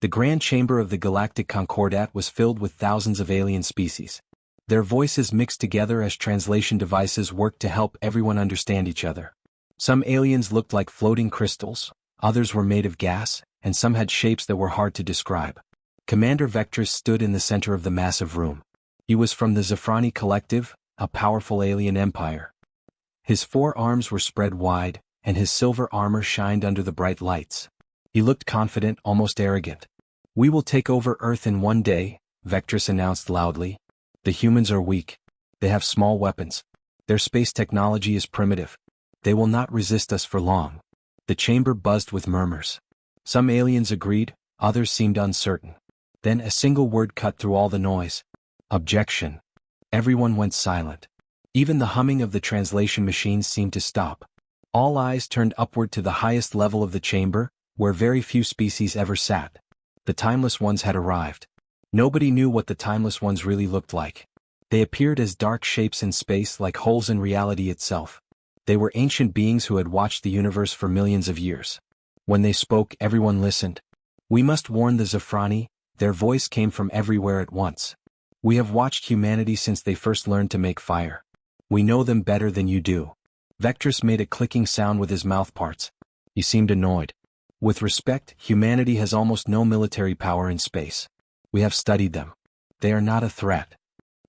The grand chamber of the Galactic Concordat was filled with thousands of alien species. Their voices mixed together as translation devices worked to help everyone understand each other. Some aliens looked like floating crystals, others were made of gas, and some had shapes that were hard to describe. Commander Vectrus stood in the center of the massive room. He was from the Zafrani Collective, a powerful alien empire. His 4 arms were spread wide, and his silver armor shined under the bright lights. He looked confident, almost arrogant. "We will take over Earth in one day," Vectrus announced loudly. "The humans are weak. They have small weapons. Their space technology is primitive. They will not resist us for long." The chamber buzzed with murmurs. Some aliens agreed, others seemed uncertain. Then a single word cut through all the noise. "Objection." Everyone went silent. Even the humming of the translation machines seemed to stop. All eyes turned upward to the highest level of the chamber, where very few species ever sat. The Timeless Ones had arrived. Nobody knew what the Timeless Ones really looked like. They appeared as dark shapes in space, like holes in reality itself. They were ancient beings who had watched the universe for millions of years. When they spoke, everyone listened. "We must warn the Zafrani," their voice came from everywhere at once. "We have watched humanity since they first learned to make fire. We know them better than you do." Vectrus made a clicking sound with his mouth parts. He seemed annoyed. "With respect, humanity has almost no military power in space. We have studied them. They are not a threat."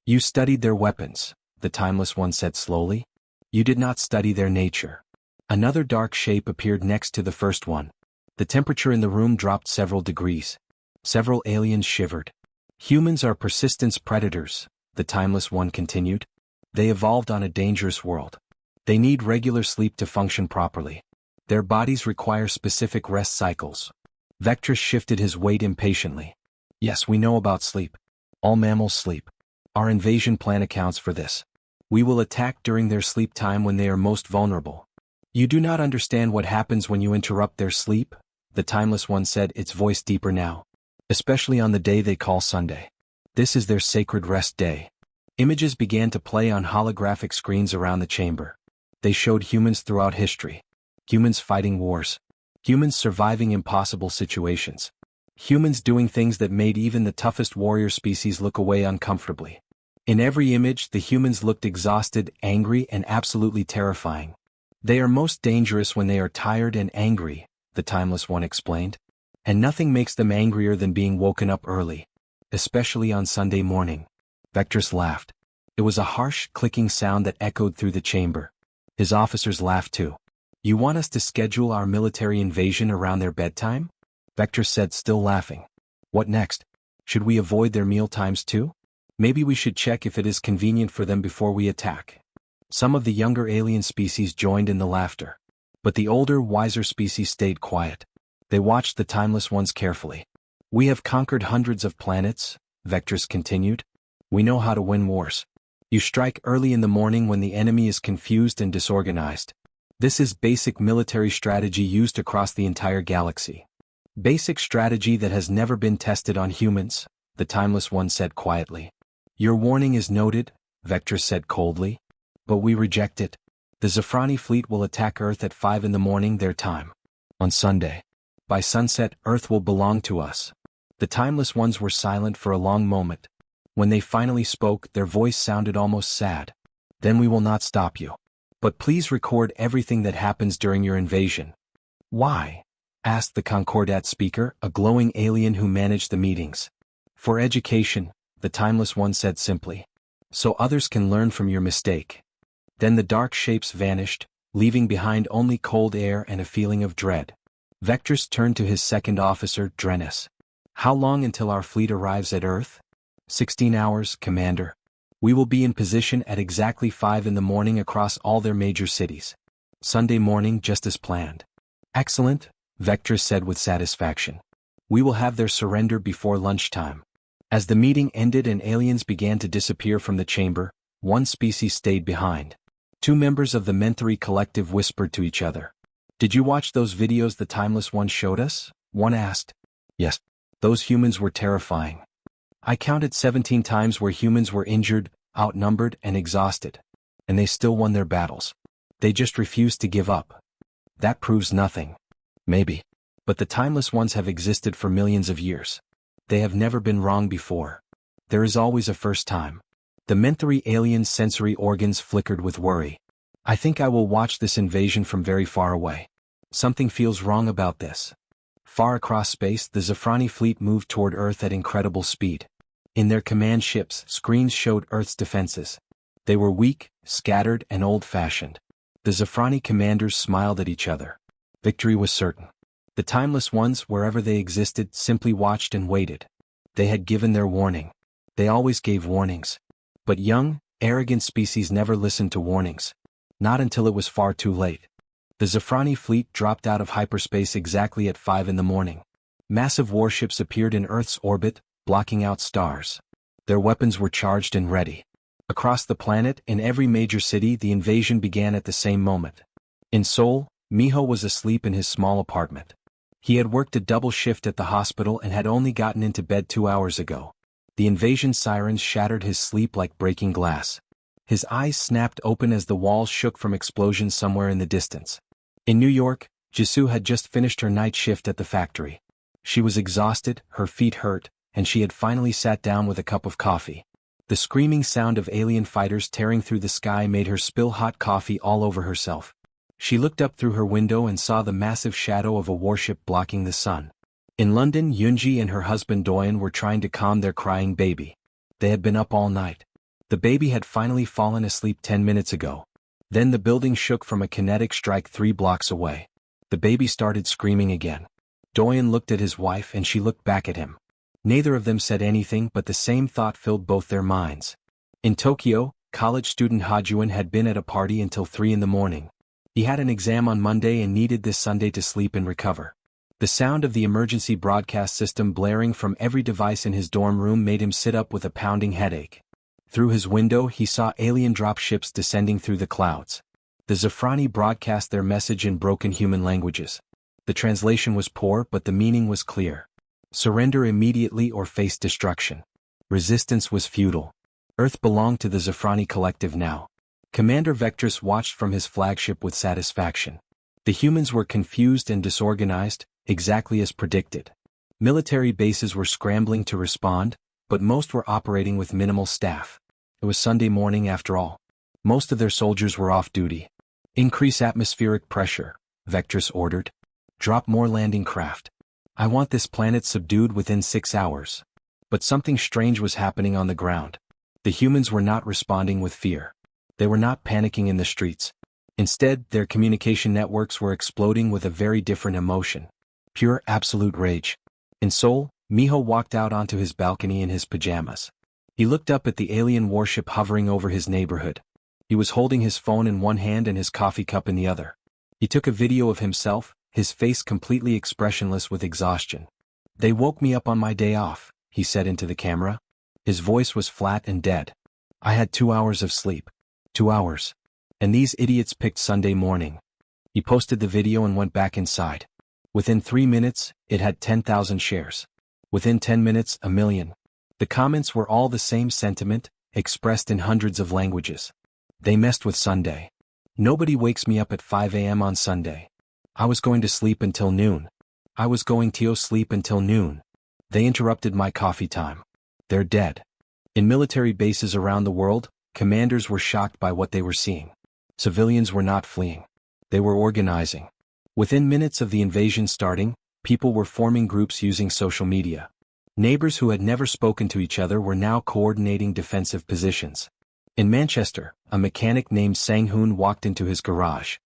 "You studied their weapons," the Timeless One said slowly. "You did not study their nature." Another dark shape appeared next to the first one. The temperature in the room dropped several degrees. Several aliens shivered. "Humans are persistence predators," the Timeless One continued. "They evolved on a dangerous world. They need regular sleep to function properly. Their bodies require specific rest cycles." Vectrus shifted his weight impatiently. "Yes, we know about sleep. All mammals sleep. Our invasion plan accounts for this. We will attack during their sleep time when they are most vulnerable." "You do not understand what happens when you interrupt their sleep," the Timeless One said, its voice deeper now. "Especially on the day they call Sunday. This is their sacred rest day." Images began to play on holographic screens around the chamber. They showed humans throughout history. Humans fighting wars. Humans surviving impossible situations. Humans doing things that made even the toughest warrior species look away uncomfortably. In every image, the humans looked exhausted, angry, and absolutely terrifying. "They are most dangerous when they are tired and angry," the Timeless One explained. "And nothing makes them angrier than being woken up early. Especially on Sunday morning." Vectrus laughed. It was a harsh, clicking sound that echoed through the chamber. His officers laughed too. "You want us to schedule our military invasion around their bedtime?" Vectrus said, still laughing. "What next? Should we avoid their meal times too? Maybe we should check if it is convenient for them before we attack." Some of the younger alien species joined in the laughter. But the older, wiser species stayed quiet. They watched the Timeless Ones carefully. "We have conquered hundreds of planets," Vectrus continued. "We know how to win wars. You strike early in the morning when the enemy is confused and disorganized. This is basic military strategy used across the entire galaxy. Basic strategy that has never been tested on humans," the Timeless One said quietly. "Your warning is noted," Vectrus said coldly. "But we reject it. The Zafrani fleet will attack Earth at 5 in the morning their time. On Sunday. By sunset, Earth will belong to us." The Timeless Ones were silent for a long moment. When they finally spoke, their voice sounded almost sad. "Then we will not stop you. But please record everything that happens during your invasion." "Why?" asked the Concordat speaker, a glowing alien who managed the meetings. "For education," the Timeless One said simply. "So others can learn from your mistake." Then the dark shapes vanished, leaving behind only cold air and a feeling of dread. Vectrus turned to his second officer, Drennis. "How long until our fleet arrives at Earth?" 16 hours, Commander. We will be in position at exactly 5 in the morning across all their major cities. Sunday morning, just as planned." "Excellent," Vectrus said with satisfaction. "We will have their surrender before lunchtime." As the meeting ended and aliens began to disappear from the chamber, one species stayed behind. Two members of the Mentory Collective whispered to each other. "Did you watch those videos the Timeless One showed us?" one asked. "Yes. Those humans were terrifying. I counted 17 times where humans were injured, outnumbered, and exhausted. And they still won their battles. They just refused to give up." "That proves nothing." "Maybe. But the timeless ones have existed for millions of years. They have never been wrong before. There is always a first time. The Menthry alien's sensory organs flickered with worry. I think I will watch this invasion from very far away. Something feels wrong about this. Far across space, the Zafrani fleet moved toward Earth at incredible speed. In their command ships, screens showed Earth's defenses. They were weak, scattered, and old-fashioned. The Zafrani commanders smiled at each other. Victory was certain. The timeless ones, wherever they existed, simply watched and waited. They had given their warning. They always gave warnings. But young, arrogant species never listened to warnings. Not until it was far too late. The Zafrani fleet dropped out of hyperspace exactly at 5 in the morning. Massive warships appeared in Earth's orbit, blocking out stars. Their weapons were charged and ready. Across the planet, in every major city, the invasion began at the same moment. In Seoul, Miho was asleep in his small apartment. He had worked a double shift at the hospital and had only gotten into bed 2 hours ago. The invasion sirens shattered his sleep like breaking glass. His eyes snapped open as the walls shook from explosions somewhere in the distance. In New York, Jisoo had just finished her night shift at the factory. She was exhausted, her feet hurt, and she had finally sat down with a cup of coffee. The screaming sound of alien fighters tearing through the sky made her spill hot coffee all over herself. She looked up through her window and saw the massive shadow of a warship blocking the sun. In London, Yoonji and her husband Doyeon were trying to calm their crying baby. They had been up all night. The baby had finally fallen asleep 10 minutes ago. Then the building shook from a kinetic strike 3 blocks away. The baby started screaming again. Doyeon looked at his wife and she looked back at him. Neither of them said anything, but the same thought filled both their minds. In Tokyo, college student Hajuan had been at a party until 3 in the morning. He had an exam on Monday and needed this Sunday to sleep and recover. The sound of the emergency broadcast system blaring from every device in his dorm room made him sit up with a pounding headache. Through his window he saw alien dropships descending through the clouds. The Zafrani broadcast their message in broken human languages. The translation was poor, but the meaning was clear. Surrender immediately or face destruction. Resistance was futile. Earth belonged to the Zafrani collective now. Commander Vectress watched from his flagship with satisfaction. The humans were confused and disorganized, exactly as predicted. Military bases were scrambling to respond, but most were operating with minimal staff. It was Sunday morning after all. Most of their soldiers were off duty. Increase atmospheric pressure, Vectress ordered. Drop more landing craft. I want this planet subdued within 6 hours. But something strange was happening on the ground. The humans were not responding with fear. They were not panicking in the streets. Instead, their communication networks were exploding with a very different emotion. Pure absolute rage. In Seoul, Miho walked out onto his balcony in his pajamas. He looked up at the alien warship hovering over his neighborhood. He was holding his phone in one hand and his coffee cup in the other. He took a video of himself, his face completely expressionless with exhaustion. They woke me up on my day off, he said into the camera. His voice was flat and dead. I had 2 hours of sleep. 2 hours. And these idiots picked Sunday morning. He posted the video and went back inside. Within 3 minutes, it had 10,000 shares. Within 10 minutes, 1 million. The comments were all the same sentiment, expressed in hundreds of languages. They messed with Sunday. Nobody wakes me up at 5 a.m. on Sunday. I was going to sleep until noon. I was going to sleep until noon. They interrupted my coffee time. They're dead. In military bases around the world, commanders were shocked by what they were seeing. Civilians were not fleeing. They were organizing. Within minutes of the invasion starting, people were forming groups using social media. Neighbors who had never spoken to each other were now coordinating defensive positions. In Manchester, a mechanic named Sang-hoon walked into his garage.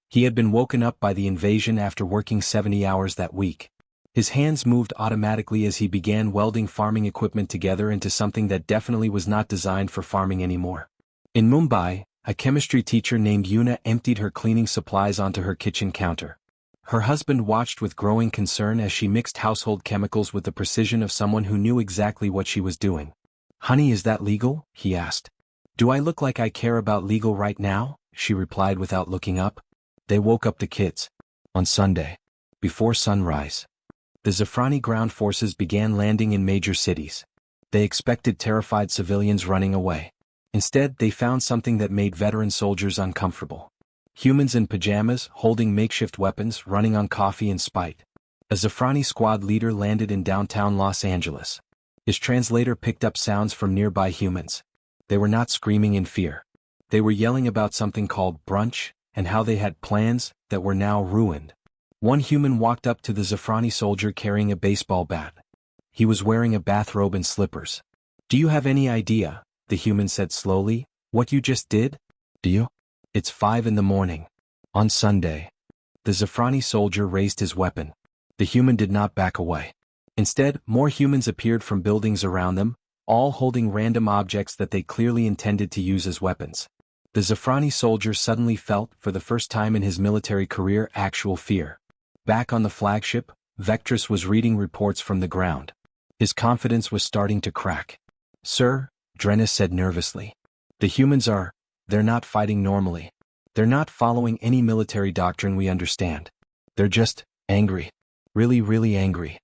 He had been woken up by the invasion after working 70 hours that week. His hands moved automatically as he began welding farming equipment together into something that definitely was not designed for farming anymore. In Mumbai, a chemistry teacher named Yuna emptied her cleaning supplies onto her kitchen counter. Her husband watched with growing concern as she mixed household chemicals with the precision of someone who knew exactly what she was doing. "Honey, is that legal?" he asked. "Do I look like I care about legal right now?" she replied without looking up. They woke up the kids. On Sunday, before sunrise, the Zafrani ground forces began landing in major cities. They expected terrified civilians running away. Instead, they found something that made veteran soldiers uncomfortable. Humans in pajamas, holding makeshift weapons, running on coffee and spite. A Zafrani squad leader landed in downtown Los Angeles. His translator picked up sounds from nearby humans. They were not screaming in fear. They were yelling about something called brunch, and how they had plans that were now ruined. One human walked up to the Zafrani soldier carrying a baseball bat. He was wearing a bathrobe and slippers. "Do you have any idea," the human said slowly, "what you just did? Do you? It's 5 in the morning. On Sunday." The Zafrani soldier raised his weapon. The human did not back away. Instead, more humans appeared from buildings around them, all holding random objects that they clearly intended to use as weapons. The Zafrani soldier suddenly felt, for the first time in his military career, actual fear. Back on the flagship, Vectrus was reading reports from the ground. His confidence was starting to crack. "Sir," Drennis said nervously, "the humans they're not fighting normally. They're not following any military doctrine we understand. They're just angry. Really, really angry.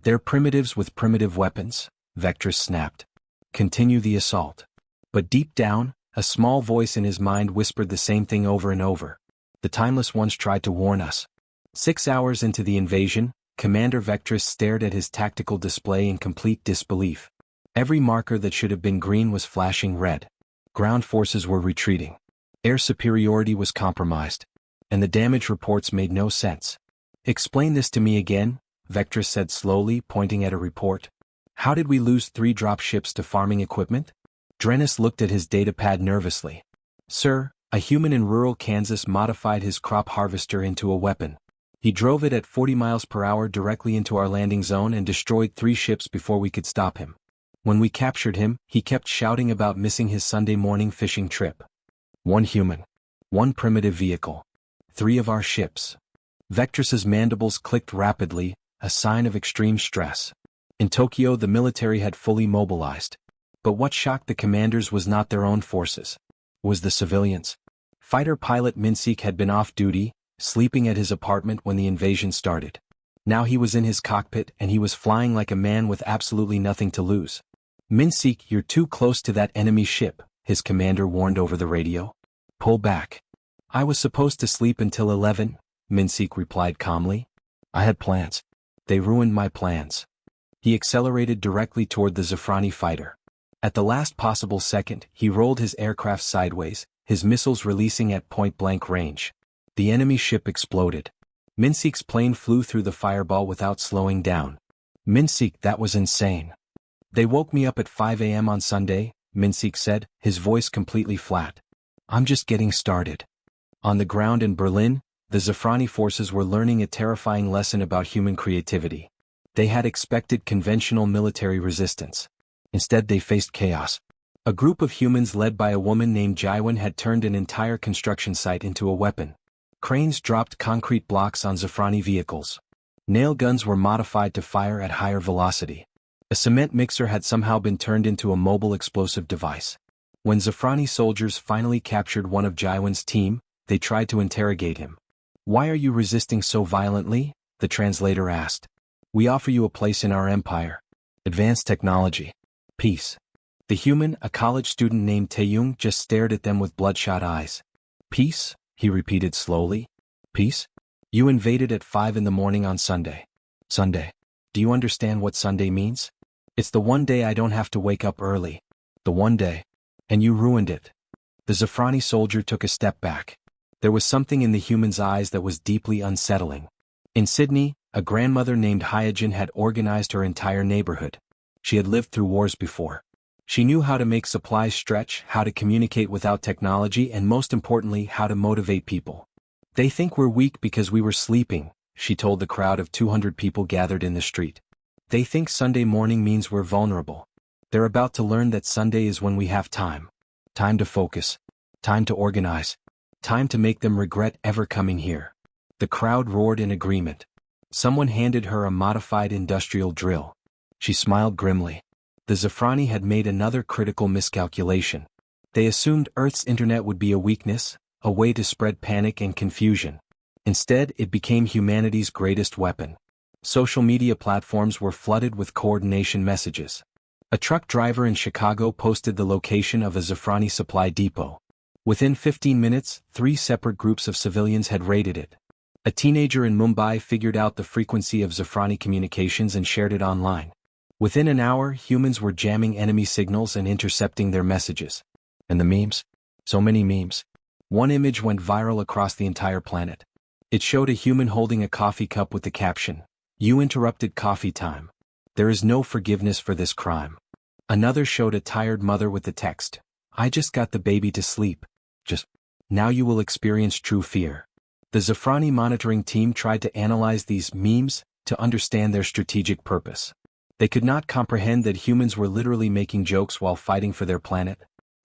They're primitives with primitive weapons," Vectrus snapped. "Continue the assault." But deep down, a small voice in his mind whispered the same thing over and over. "The Timeless Ones tried to warn us." 6 hours into the invasion, Commander Vectrus stared at his tactical display in complete disbelief. Every marker that should have been green was flashing red. Ground forces were retreating. Air superiority was compromised. And the damage reports made no sense. "Explain this to me again," Vectrus said slowly, pointing at a report. "How did we lose 3 dropships to farming equipment?" Drennis looked at his datapad nervously. "Sir, a human in rural Kansas modified his crop harvester into a weapon. He drove it at 40 miles per hour directly into our landing zone and destroyed 3 ships before we could stop him. When we captured him, he kept shouting about missing his Sunday morning fishing trip. 1 human. 1 primitive vehicle. 3 of our ships." Vectrus's mandibles clicked rapidly, a sign of extreme stress. In Tokyo, the military had fully mobilized. But what shocked the commanders was not their own forces. It was the civilians. Fighter pilot Minsik had been off duty, sleeping at his apartment when the invasion started. Now he was in his cockpit and he was flying like a man with absolutely nothing to lose. "Minsik, you're too close to that enemy ship," his commander warned over the radio. "Pull back." "I was supposed to sleep until 11, Minsik replied calmly. "I had plans. They ruined my plans." He accelerated directly toward the Zafrani fighter. At the last possible second, he rolled his aircraft sideways, his missiles releasing at point-blank range. The enemy ship exploded. Minsik's plane flew through the fireball without slowing down. "Minsik, that was insane." "They woke me up at 5 a.m. on Sunday," Minsik said, his voice completely flat. "I'm just getting started." On the ground in Berlin, the Zafrani forces were learning a terrifying lesson about human creativity. They had expected conventional military resistance. Instead they faced chaos. A group of humans led by a woman named Jaiwan had turned an entire construction site into a weapon. Cranes dropped concrete blocks on Zafrani vehicles. Nail guns were modified to fire at higher velocity. A cement mixer had somehow been turned into a mobile explosive device. When Zafrani soldiers finally captured one of Jaiwan's team, they tried to interrogate him. "Why are you resisting so violently?" the translator asked. "We offer you a place in our empire. Advanced technology. Peace." The human, a college student named Taeyong, just stared at them with bloodshot eyes. "Peace?" he repeated slowly. "Peace? You invaded at 5 in the morning on Sunday. Sunday. Do you understand what Sunday means? It's the one day I don't have to wake up early. The one day. And you ruined it." The Zafrani soldier took a step back. There was something in the human's eyes that was deeply unsettling. In Sydney, a grandmother named Hyojin had organized her entire neighborhood. She had lived through wars before. She knew how to make supplies stretch, how to communicate without technology, and most importantly, how to motivate people. "They think we're weak because we were sleeping," she told the crowd of 200 people gathered in the street. "They think Sunday morning means we're vulnerable. They're about to learn that Sunday is when we have time. Time to focus. Time to organize. Time to make them regret ever coming here." The crowd roared in agreement. Someone handed her a modified industrial drill. She smiled grimly. The Zafrani had made another critical miscalculation. They assumed Earth's internet would be a weakness, a way to spread panic and confusion. Instead, it became humanity's greatest weapon. Social media platforms were flooded with coordination messages. A truck driver in Chicago posted the location of a Zafrani supply depot. Within 15 minutes, 3 separate groups of civilians had raided it. A teenager in Mumbai figured out the frequency of Zafrani communications and shared it online. Within an hour, humans were jamming enemy signals and intercepting their messages. And the memes? So many memes. One image went viral across the entire planet. It showed a human holding a coffee cup with the caption, "You interrupted coffee time. There is no forgiveness for this crime." Another showed a tired mother with the text, "I just got the baby to sleep. Now you will experience true fear." The Zafrani monitoring team tried to analyze these memes to understand their strategic purpose. They could not comprehend that humans were literally making jokes while fighting for their planet.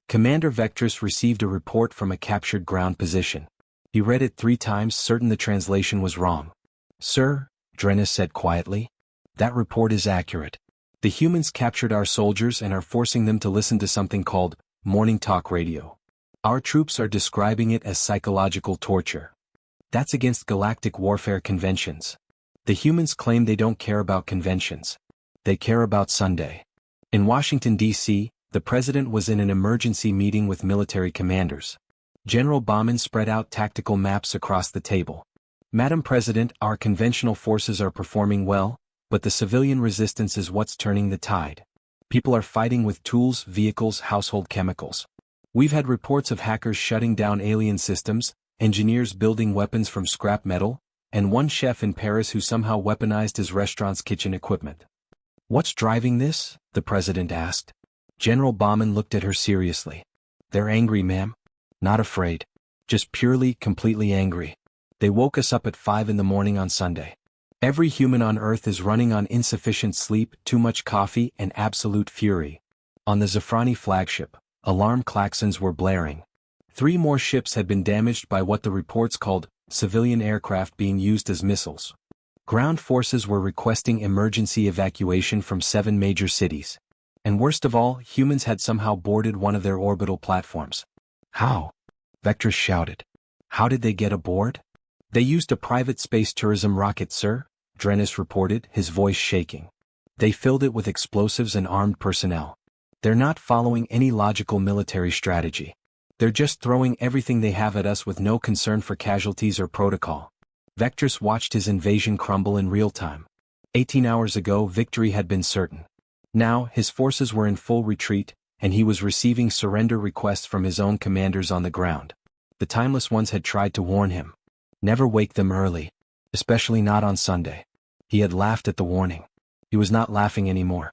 Commander Vectress received a report from a captured ground position. He read it 3 times, certain the translation was wrong. "Sir," Drennis said quietly, "that report is accurate. The humans captured our soldiers and are forcing them to listen to something called morning talk radio. Our troops are describing it as psychological torture. That's against galactic warfare conventions. The humans claim they don't care about conventions. They care about Sunday." In Washington, D.C., the president was in an emergency meeting with military commanders. General Bauman spread out tactical maps across the table. "Madam President, our conventional forces are performing well, but the civilian resistance is what's turning the tide. People are fighting with tools, vehicles, household chemicals. We've had reports of hackers shutting down alien systems, engineers building weapons from scrap metal, and one chef in Paris who somehow weaponized his restaurant's kitchen equipment." "What's driving this?" the president asked. General Bauman looked at her seriously. "They're angry, ma'am. Not afraid. Just purely, completely angry. They woke us up at 5 in the morning on Sunday. Every human on Earth is running on insufficient sleep, too much coffee, and absolute fury." On the Zafrani flagship, alarm klaxons were blaring. 3 more ships had been damaged by what the reports called civilian aircraft being used as missiles. Ground forces were requesting emergency evacuation from 7 major cities. And worst of all, humans had somehow boarded one of their orbital platforms. "How?" Vectress shouted. "How did they get aboard?" "They used a private space tourism rocket, sir," Drennis reported, his voice shaking. "They filled it with explosives and armed personnel. They're not following any logical military strategy. They're just throwing everything they have at us with no concern for casualties or protocol." Vectress watched his invasion crumble in real time. 18 hours ago, victory had been certain. Now, his forces were in full retreat, and he was receiving surrender requests from his own commanders on the ground. The Timeless ones had tried to warn him. Never wake them early. Especially not on Sunday. He had laughed at the warning. He was not laughing anymore.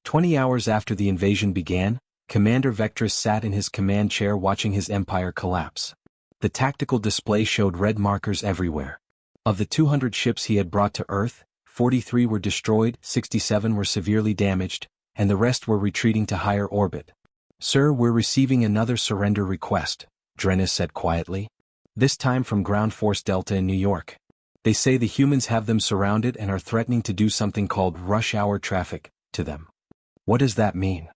20 hours after the invasion began, Commander Vectress sat in his command chair watching his empire collapse. The tactical display showed red markers everywhere. Of the 200 ships he had brought to Earth, 43 were destroyed, 67 were severely damaged, and the rest were retreating to higher orbit. "Sir, we're receiving another surrender request," Drennis said quietly. "This time from Ground Force Delta in New York. They say the humans have them surrounded and are threatening to do something called rush hour traffic to them." "What does that mean?"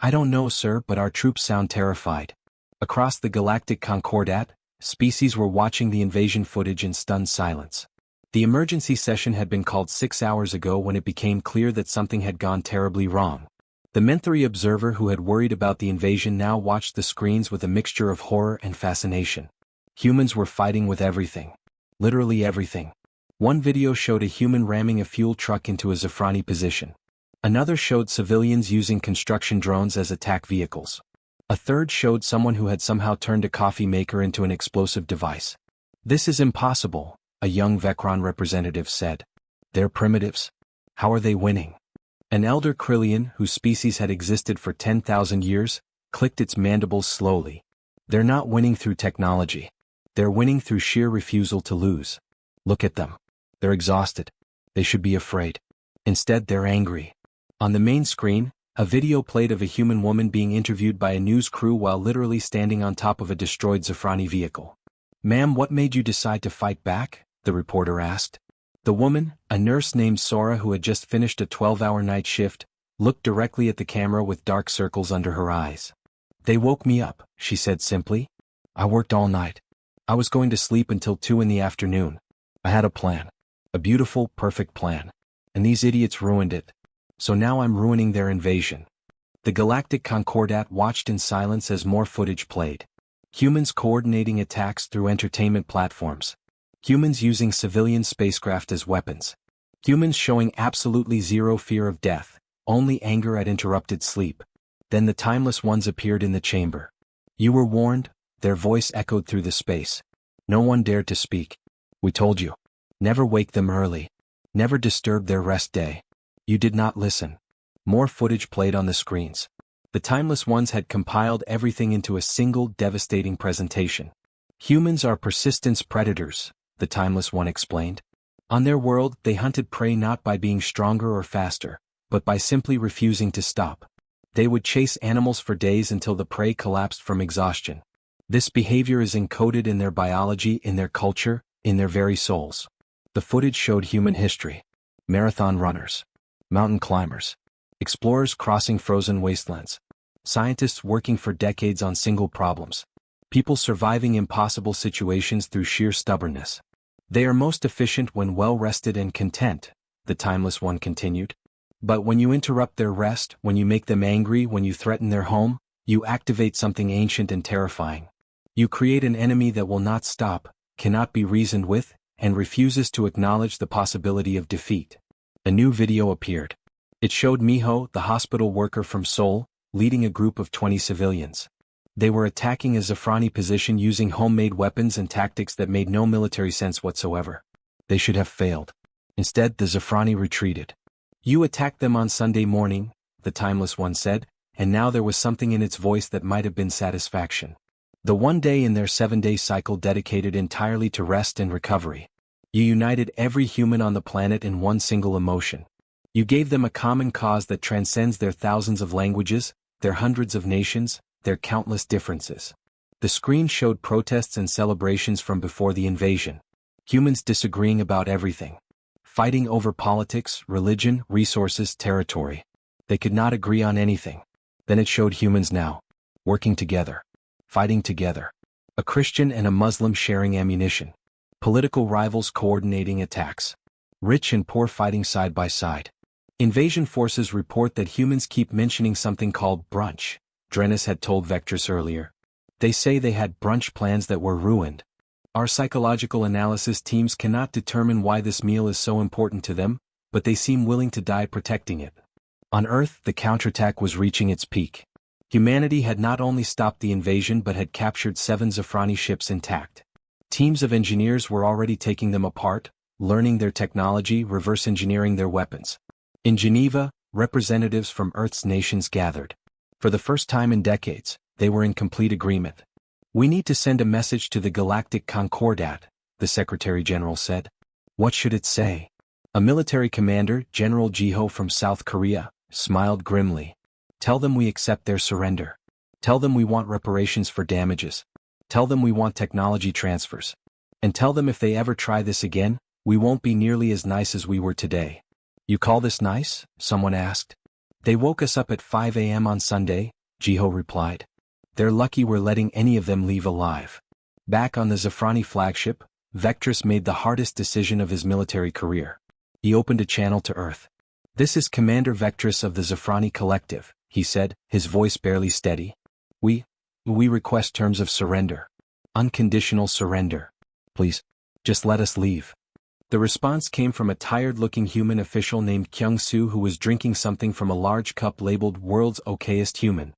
"I don't know, sir, but our troops sound terrified." Across the Galactic Concordat, species were watching the invasion footage in stunned silence. The emergency session had been called 6 hours ago when it became clear that something had gone terribly wrong. The Menthry observer who had worried about the invasion now watched the screens with a mixture of horror and fascination. Humans were fighting with everything. Literally everything. One video showed a human ramming a fuel truck into a Zafrani position. Another showed civilians using construction drones as attack vehicles. A third showed someone who had somehow turned a coffee maker into an explosive device. "This is impossible," a young Vecron representative said. "They're primitives. How are they winning?" An elder Krillian, whose species had existed for 10,000 years, clicked its mandibles slowly. "They're not winning through technology. They're winning through sheer refusal to lose. Look at them. They're exhausted. They should be afraid. Instead, they're angry." On the main screen, a video played of a human woman being interviewed by a news crew while literally standing on top of a destroyed Zafrani vehicle. "Ma'am, what made you decide to fight back?" the reporter asked. The woman, a nurse named Sora who had just finished a 12-hour night shift, looked directly at the camera with dark circles under her eyes. "They woke me up," she said simply. "I worked all night. I was going to sleep until 2 in the afternoon. I had a plan. A beautiful, perfect plan. And these idiots ruined it. So now I'm ruining their invasion." The Galactic Concordat watched in silence as more footage played. Humans coordinating attacks through entertainment platforms. Humans using civilian spacecraft as weapons. Humans showing absolutely zero fear of death, only anger at interrupted sleep. Then the Timeless Ones appeared in the chamber. You were warned, their voice echoed through the space. No one dared to speak. We told you. Never wake them early. Never disturb their rest day. You did not listen. More footage played on the screens. The Timeless Ones had compiled everything into a single devastating presentation. Humans are persistence predators, the Timeless One explained. On their world, they hunted prey not by being stronger or faster, but by simply refusing to stop. They would chase animals for days until the prey collapsed from exhaustion. This behavior is encoded in their biology, in their culture, in their very souls. The footage showed human history. Marathon runners. Mountain climbers. Explorers crossing frozen wastelands. Scientists working for decades on single problems. People surviving impossible situations through sheer stubbornness. They are most efficient when well-rested and content, the Timeless One continued. But when you interrupt their rest, when you make them angry, when you threaten their home, you activate something ancient and terrifying. You create an enemy that will not stop, cannot be reasoned with, and refuses to acknowledge the possibility of defeat. A new video appeared. It showed Miho, the hospital worker from Seoul, leading a group of 20 civilians. They were attacking a Zafrani position using homemade weapons and tactics that made no military sense whatsoever. They should have failed. Instead, the Zafrani retreated. You attacked them on Sunday morning, the Timeless One said, and now there was something in its voice that might have been satisfaction. The one day in their 7-day cycle dedicated entirely to rest and recovery. You united every human on the planet in one single emotion. You gave them a common cause that transcends their thousands of languages, their hundreds of nations, their countless differences. The screen showed protests and celebrations from before the invasion. Humans disagreeing about everything. Fighting over politics, religion, resources, territory. They could not agree on anything. Then it showed humans now. Working together. Fighting together. A Christian and a Muslim sharing ammunition. Political rivals coordinating attacks. Rich and poor fighting side by side. Invasion forces report that humans keep mentioning something called brunch, Drennis had told Vectress earlier. They say they had brunch plans that were ruined. Our psychological analysis teams cannot determine why this meal is so important to them, but they seem willing to die protecting it. On Earth, the counterattack was reaching its peak. Humanity had not only stopped the invasion but had captured 7 Zafrani ships intact. Teams of engineers were already taking them apart, learning their technology, reverse engineering their weapons. In Geneva, representatives from Earth's nations gathered. For the first time in decades, they were in complete agreement. We need to send a message to the Galactic Concordat, the Secretary General said. What should it say? A military commander, General Jiho from South Korea, smiled grimly. Tell them we accept their surrender. Tell them we want reparations for damages. Tell them we want technology transfers. And tell them if they ever try this again, we won't be nearly as nice as we were today. You call this nice? Someone asked. They woke us up at 5 a.m. on Sunday, Jiho replied. They're lucky we're letting any of them leave alive. Back on the Zafrani flagship, Vectress made the hardest decision of his military career. He opened a channel to Earth. This is Commander Vectress of the Zafrani Collective, he said, his voice barely steady. We request terms of surrender. Unconditional surrender. Please, just let us leave. The response came from a tired-looking human official named Kyung-soo who was drinking something from a large cup labeled World's Okayest Human.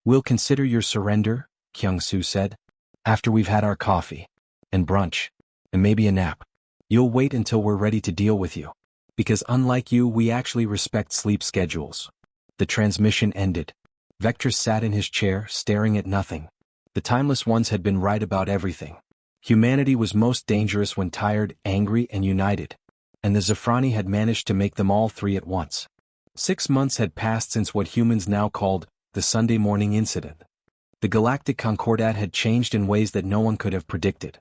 We'll consider your surrender, Kyung-soo said, after we've had our coffee. And brunch. And maybe a nap. You'll wait until we're ready to deal with you. Because unlike you, we actually respect sleep schedules. The transmission ended. Vectress sat in his chair, staring at nothing. The Timeless Ones had been right about everything. Humanity was most dangerous when tired, angry, and united. And the Zafrani had managed to make them all three at once. 6 months had passed since what humans now called the Sunday morning incident. The Galactic Concordat had changed in ways that no one could have predicted.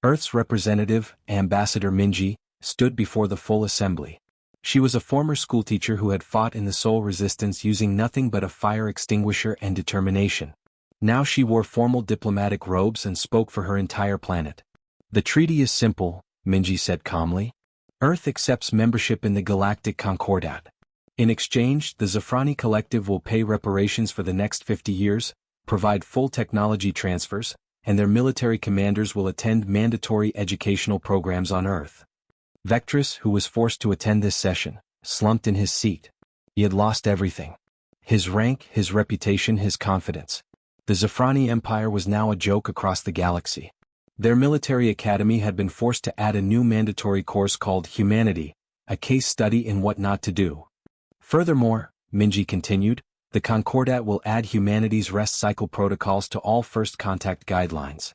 Earth's representative, Ambassador Minji, stood before the full assembly. She was a former schoolteacher who had fought in the Seoul resistance using nothing but a fire extinguisher and determination. Now she wore formal diplomatic robes and spoke for her entire planet. The treaty is simple, Minji said calmly. Earth accepts membership in the Galactic Concordat. In exchange, the Zafrani Collective will pay reparations for the next 50 years, provide full technology transfers, and their military commanders will attend mandatory educational programs on Earth. Vectrus, who was forced to attend this session, slumped in his seat. He had lost everything. His rank, his reputation, his confidence. The Zafrani Empire was now a joke across the galaxy. Their military academy had been forced to add a new mandatory course called Humanity, a case study in what not to do. Furthermore, Minji continued, the Concordat will add humanity's rest cycle protocols to all first contact guidelines.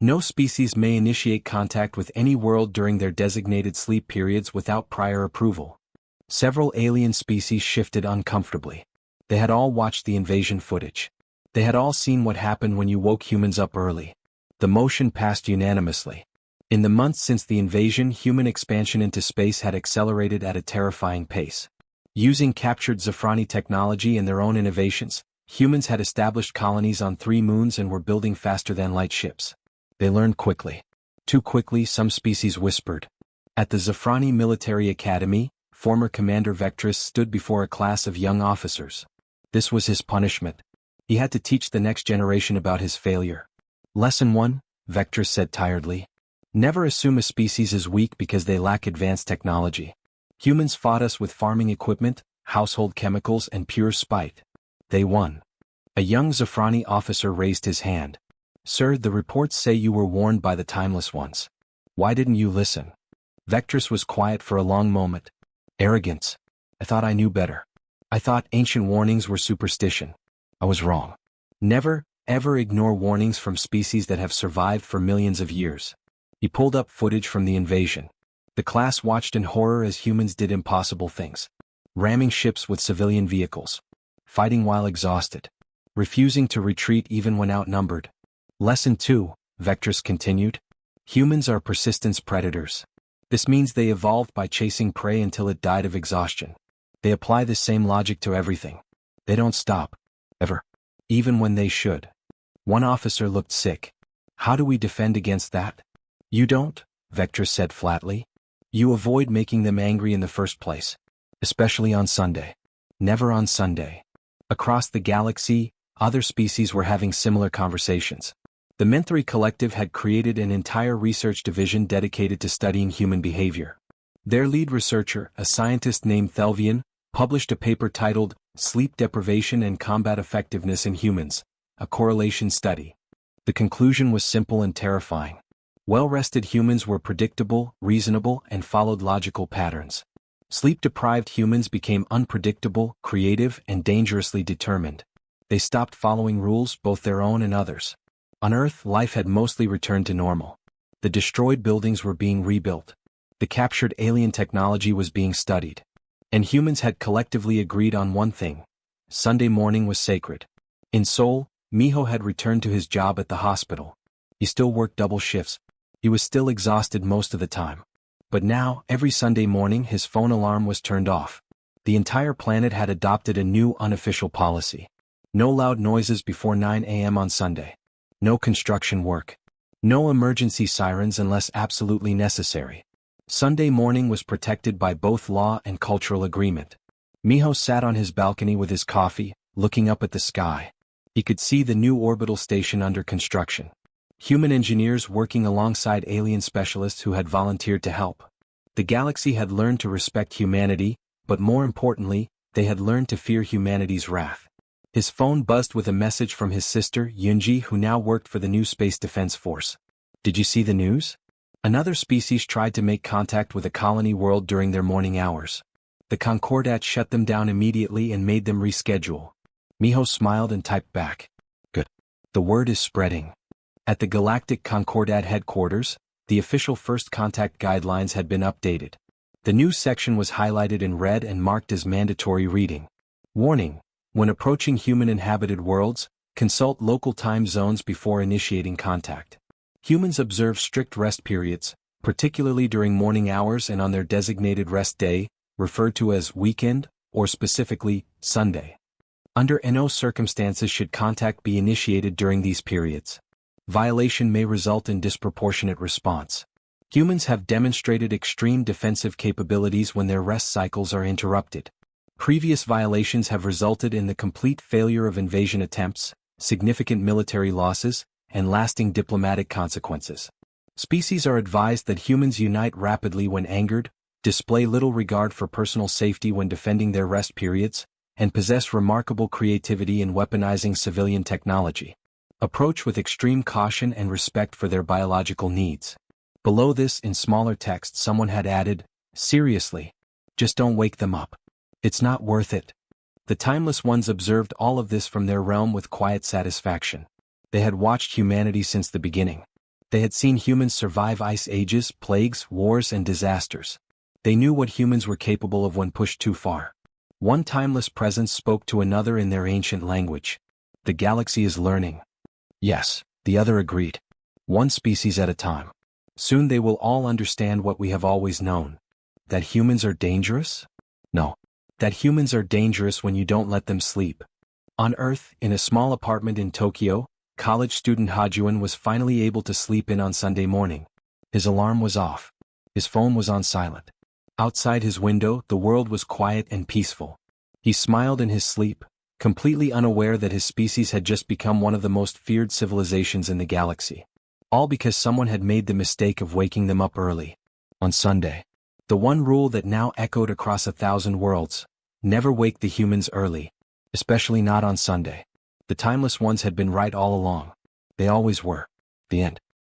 No species may initiate contact with any world during their designated sleep periods without prior approval. Several alien species shifted uncomfortably. They had all watched the invasion footage. They had all seen what happened when you woke humans up early. The motion passed unanimously. In the months since the invasion, human expansion into space had accelerated at a terrifying pace. Using captured Zafrani technology and their own innovations, humans had established colonies on 3 moons and were building faster-than-light ships. They learned quickly. Too quickly, some species whispered. At the Zafrani Military Academy, former Commander Vectrus stood before a class of young officers. This was his punishment. He had to teach the next generation about his failure. Lesson 1, Vectrus said tiredly. Never assume a species is weak because they lack advanced technology. Humans fought us with farming equipment, household chemicals, and pure spite. They won. A young Zafrani officer raised his hand. Sir, the reports say you were warned by the Timeless ones. Why didn't you listen? Vectrus was quiet for a long moment. Arrogance. I thought I knew better. I thought ancient warnings were superstition. I was wrong. Never, ever ignore warnings from species that have survived for millions of years. He pulled up footage from the invasion. The class watched in horror as humans did impossible things. Ramming ships with civilian vehicles. Fighting while exhausted. Refusing to retreat even when outnumbered. Lesson 2, Vectrus continued. Humans are persistence predators. This means they evolved by chasing prey until it died of exhaustion. They apply this same logic to everything. They don't stop. Ever. Even when they should. One officer looked sick. How do we defend against that? You don't, Vectrus said flatly. You avoid making them angry in the first place. Especially on Sunday. Never on Sunday. Across the galaxy, other species were having similar conversations. The Menthri Collective had created an entire research division dedicated to studying human behavior. Their lead researcher, a scientist named Thelvian, published a paper titled Sleep Deprivation and Combat Effectiveness in Humans, a correlation study. The conclusion was simple and terrifying. Well-rested humans were predictable, reasonable, and followed logical patterns. Sleep-deprived humans became unpredictable, creative, and dangerously determined. They stopped following rules, both their own and others. On Earth, life had mostly returned to normal. The destroyed buildings were being rebuilt. The captured alien technology was being studied. And humans had collectively agreed on one thing. Sunday morning was sacred. In Seoul, Miho had returned to his job at the hospital. He still worked double shifts. He was still exhausted most of the time. But now, every Sunday morning his phone alarm was turned off. The entire planet had adopted a new unofficial policy. No loud noises before 9 a.m. on Sunday. No construction work. No emergency sirens unless absolutely necessary. Sunday morning was protected by both law and cultural agreement. Miho sat on his balcony with his coffee, looking up at the sky. He could see the new orbital station under construction. Human engineers working alongside alien specialists who had volunteered to help. The galaxy had learned to respect humanity, but more importantly, they had learned to fear humanity's wrath. His phone buzzed with a message from his sister, Yunji, who now worked for the new Space Defense Force. Did you see the news? Another species tried to make contact with a colony world during their morning hours. The Concordat shut them down immediately and made them reschedule. Miho smiled and typed back. Good. The word is spreading. At the Galactic Concordat headquarters, the official first contact guidelines had been updated. The new section was highlighted in red and marked as mandatory reading. Warning: when approaching human-inhabited worlds, consult local time zones before initiating contact. Humans observe strict rest periods, particularly during morning hours and on their designated rest day, referred to as weekend, or specifically, Sunday. Under no circumstances should contact be initiated during these periods. Violation may result in disproportionate response. Humans have demonstrated extreme defensive capabilities when their rest cycles are interrupted. Previous violations have resulted in the complete failure of invasion attempts, significant military losses, and lasting diplomatic consequences. Species are advised that humans unite rapidly when angered, display little regard for personal safety when defending their rest periods, and possess remarkable creativity in weaponizing civilian technology. Approach with extreme caution and respect for their biological needs. Below this, in smaller text, someone had added, "Seriously, just don't wake them up. It's not worth it." The Timeless Ones observed all of this from their realm with quiet satisfaction. They had watched humanity since the beginning. They had seen humans survive ice ages, plagues, wars, and disasters. They knew what humans were capable of when pushed too far. One timeless presence spoke to another in their ancient language. "The galaxy is learning." "Yes," the other agreed. "One species at a time. Soon they will all understand what we have always known. That humans are dangerous? No. That humans are dangerous when you don't let them sleep." On Earth, in a small apartment in Tokyo, college student Hajuan was finally able to sleep in on Sunday morning. His alarm was off. His phone was on silent. Outside his window, the world was quiet and peaceful. He smiled in his sleep, completely unaware that his species had just become one of the most feared civilizations in the galaxy. All because someone had made the mistake of waking them up early. On Sunday. The one rule that now echoed across 1,000 worlds: never wake the humans early. Especially not on Sunday. The Timeless Ones had been right all along. They always were. The end.